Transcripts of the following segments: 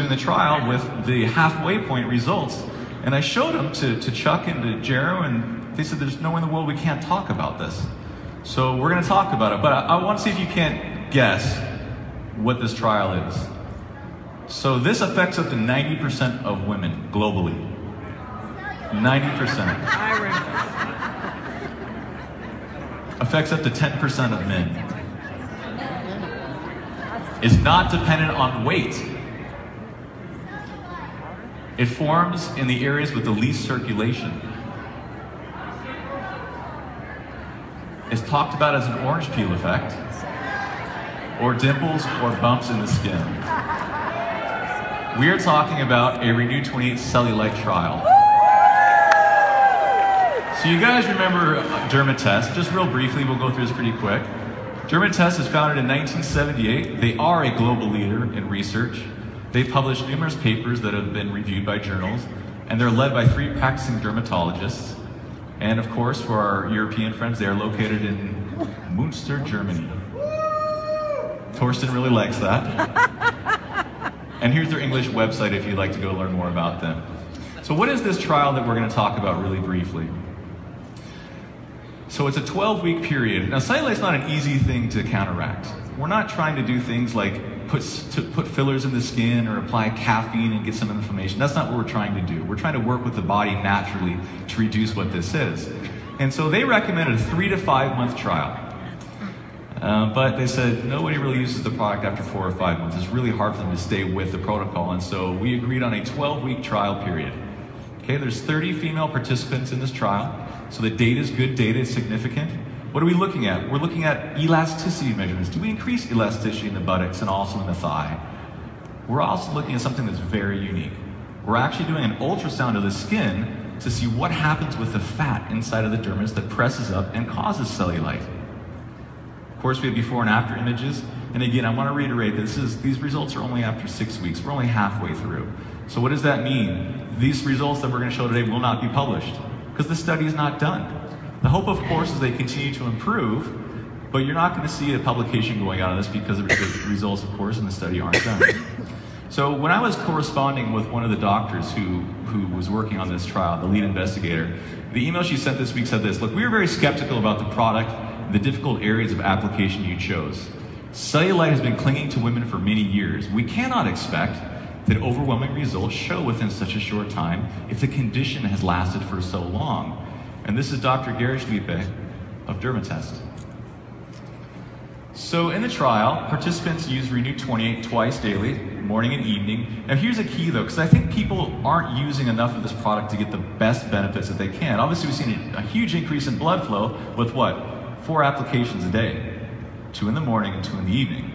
doing the trial with the halfway point results, and I showed them to Chuck and to Jero, and they said there's no way in the world we can't talk about this. So we're going to talk about it, but I want to see if you can't guess what this trial is. So this affects up to 90% of women globally. 90%. Affects up to 10% of men. Is not dependent on weight. It forms in the areas with the least circulation. It's talked about as an orange peel effect, or dimples or bumps in the skin. We are talking about a Renu 28 Cellulite trial. So you guys remember Dermatest? Just real briefly, we'll go through this pretty quick. Dermatest is founded in 1978. They are a global leader in research. They've published numerous papers that have been reviewed by journals, and they're led by 3 practicing dermatologists. And of course, for our European friends, they are located in Münster, Germany. Torsten really likes that. And here's their English website if you'd like to go learn more about them. So what is this trial that we're going to talk about really briefly? So it's a 12-week period. Now, cellulite's not an easy thing to counteract. We're not trying to do things like put fillers in the skin or apply caffeine and get some inflammation. That's not what we're trying to do. We're trying to work with the body naturally to reduce what this is. And so they recommended a 3 to 5 month trial. But they said nobody really uses the product after 4 or 5 months. It's really hard for them to stay with the protocol. And so we agreed on a 12-week trial period. Okay, there's 30 female participants in this trial. So the data is good, data is significant. What are we looking at? We're looking at elasticity measurements. Do we increase elasticity in the buttocks and also in the thigh? We're also looking at something that's very unique. We're actually doing an ultrasound of the skin to see what happens with the fat inside of the dermis that presses up and causes cellulite. Of course, we have before and after images. And again, I want to reiterate, these results are only after 6 weeks. We're only halfway through. So what does that mean? These results that we're going to show today will not be published because the study is not done. The hope, of course, is they continue to improve, but you're not going to see a publication going out on this because the results, of course, in the study aren't done. So when I was corresponding with one of the doctors who was working on this trial, the lead investigator, the email she sent this week said this: look, we were very skeptical about the product and the difficult areas of application you chose. Cellulite has been clinging to women for many years. We cannot expect that overwhelming results show within such a short time if the condition has lasted for so long. And this is Dr. Gershlipe of Dermatest. So in the trial, participants use Renu 28 twice daily, morning and evening. Now here's a key though, because I think people aren't using enough of this product to get the best benefits that they can. Obviously we've seen a huge increase in blood flow with what? 4 applications a day, 2 in the morning and 2 in the evening.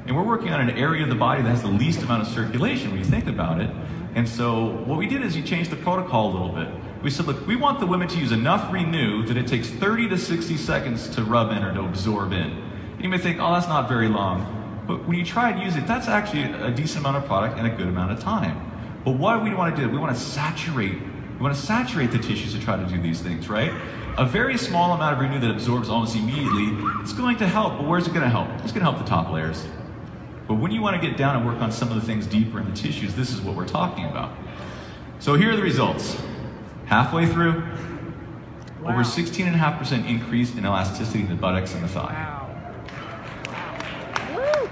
And we're working on an area of the body that has the least amount of circulation when you think about it. And so what we did is you changed the protocol a little bit. We said, look, we want the women to use enough Renu that it takes 30 to 60 seconds to rub in or to absorb in. You may think, oh, that's not very long. But when you try and use it, that's actually a decent amount of product and a good amount of time. But what do we want to do? We want to saturate the tissues to try to do these things, right? A very small amount of Renu that absorbs almost immediately, it's going to help, but where's it going to help? It's going to help the top layers. But when you want to get down and work on some of the things deeper in the tissues, this is what we're talking about. So here are the results. Halfway through, wow. Over 16.5% increase in elasticity in the buttocks and the thigh. Wow.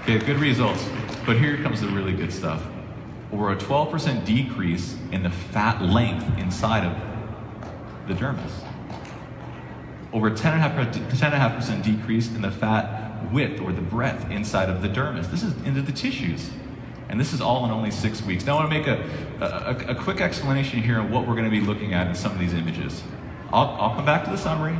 Okay, good results. But here comes the really good stuff. Over a 12% decrease in the fat length inside of the dermis. Over a 10.5% decrease in the fat width or the breadth inside of the dermis. This is into the tissues. And this is all in only 6 weeks. Now I want to make a quick explanation here on what we're going to be looking at in some of these images. I'll come back to the summary.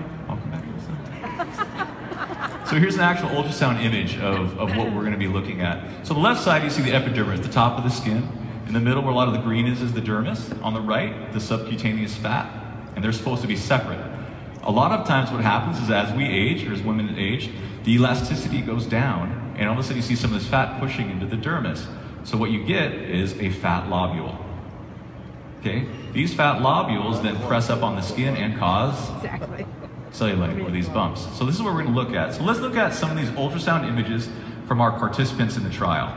So here's an actual ultrasound image of what we're going to be looking at. So the left side you see the epidermis, the top of the skin. In the middle where a lot of the green is the dermis. On the right, the subcutaneous fat. And they're supposed to be separate. A lot of times what happens is as we age, or as women age, the elasticity goes down, and all of a sudden you see some of this fat pushing into the dermis. So what you get is a fat lobule. Okay? These fat lobules then press up on the skin and cause cellulite, or these bumps. So this is what we're going to look at. So let's look at some of these ultrasound images from our participants in the trial.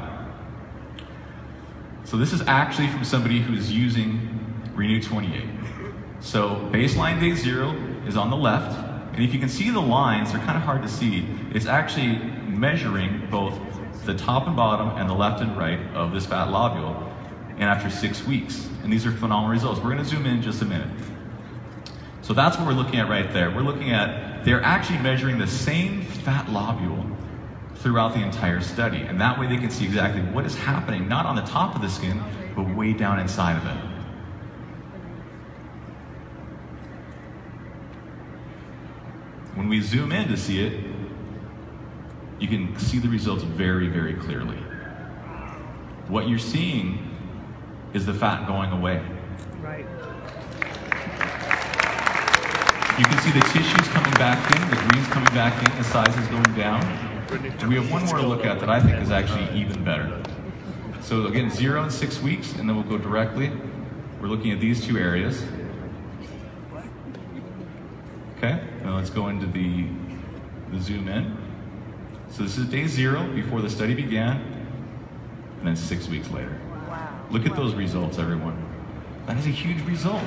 So this is actually from somebody who's using Renu 28. So baseline day 0 is on the left, and if you can see the lines, they're kind of hard to see. It's actually measuring both the top and bottom and the left and right of this fat lobule, and after 6 weeks. And these are phenomenal results. We're going to zoom in just a minute. So that's what we're looking at right there. We're looking at, they're actually measuring the same fat lobule throughout the entire study. And that way they can see exactly what is happening, not on the top of the skin, but way down inside of it. When we zoom in to see it, you can see the results very, very clearly. What you're seeing is the fat going away. Right. You can see the tissues coming back in, the green's coming back in, the size is going down. And we have one more to look at that I think is actually even better. So again, 0 and 6 weeks, and then we'll go directly. We're looking at these two areas. Okay, now let's go into the zoom in. So this is day 0 before the study began, and then 6 weeks later. Wow. Look at those results, everyone. That is a huge result.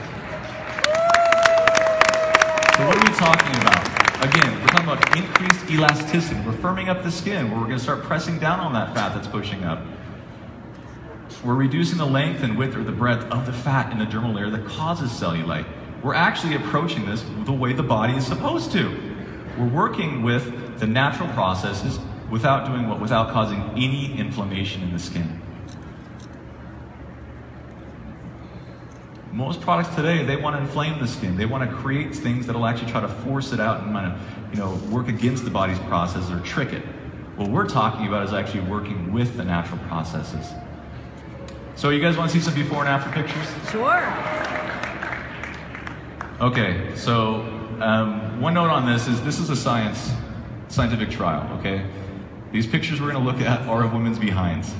So what are we talking about? Again, we're talking about increased elasticity. We're firming up the skin, where we're going to start pressing down on that fat that's pushing up. We're reducing the length and width or the breadth of the fat in the dermal layer that causes cellulite. We're actually approaching this the way the body is supposed to. We're working with the natural processes without doing what? Without causing any inflammation in the skin. Most products today, they want to inflame the skin. They want to create things that will actually try to force it out and kind of, work against the body's process or trick it. What we're talking about is actually working with the natural processes. So you guys want to see some before and after pictures? Sure. Okay, so one note on this is a scientific trial, okay? These pictures we're going to look at are of women's behinds.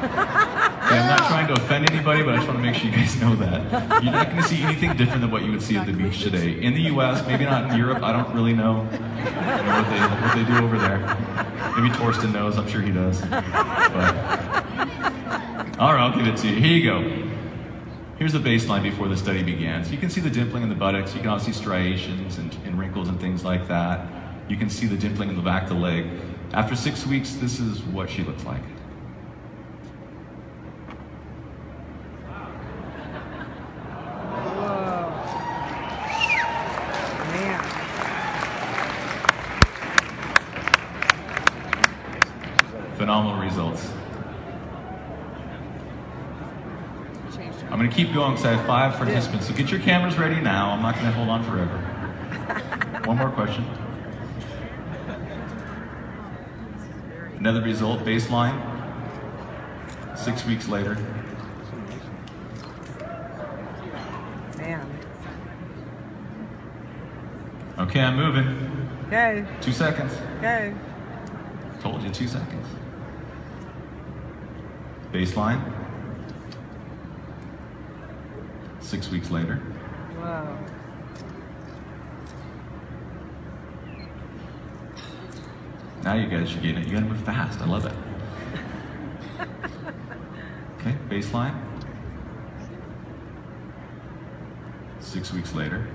Okay, I'm not trying to offend anybody, but I just want to make sure you guys know that. You're not going to see anything different than what you would see at the beach today. In the US, maybe not in Europe, I don't really know what they do over there. Maybe Torsten knows, I'm sure he does. But, all right, I'll give it to you. Here you go. Here's the baseline before the study began. So you can see the dimpling in the buttocks, you can also see striations and wrinkles and things like that. You can see the dimpling in the back of the leg. After 6 weeks, this is what she looks like. Phenomenal results. I'm going to keep going because I have 5 participants. So get your cameras ready now. I'm not going to hold on forever. One more question. Another result, baseline. 6 weeks later. Man. Okay, I'm moving. Okay. 2 seconds. Okay. Told you, 2 seconds. Baseline. 6 weeks later. Wow. Now you guys should get it. You gotta move fast. I love it. Okay, baseline. 6 weeks later.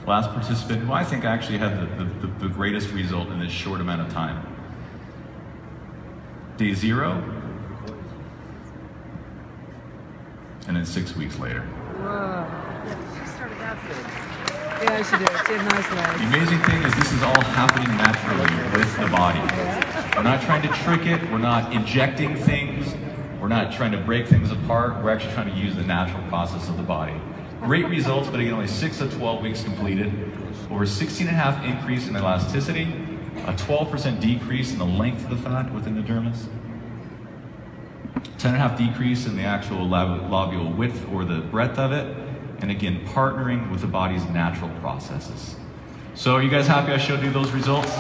Last participant, who I think actually had the greatest result in this short amount of time. Day 0, and then 6 weeks later. Whoa. She started out good. Yeah, she did. She had nice legs. The amazing thing is this is all happening naturally with the body. We're not trying to trick it. We're not injecting things. We're not trying to break things apart. We're actually trying to use the natural process of the body. Great results, but again, only 6 of 12 weeks completed. Over 16.5 increase in elasticity, a 12% decrease in the length of the fat within the dermis, 10.5 decrease in the actual lobule width or the breadth of it, and again, partnering with the body's natural processes. So are you guys happy I showed you those results?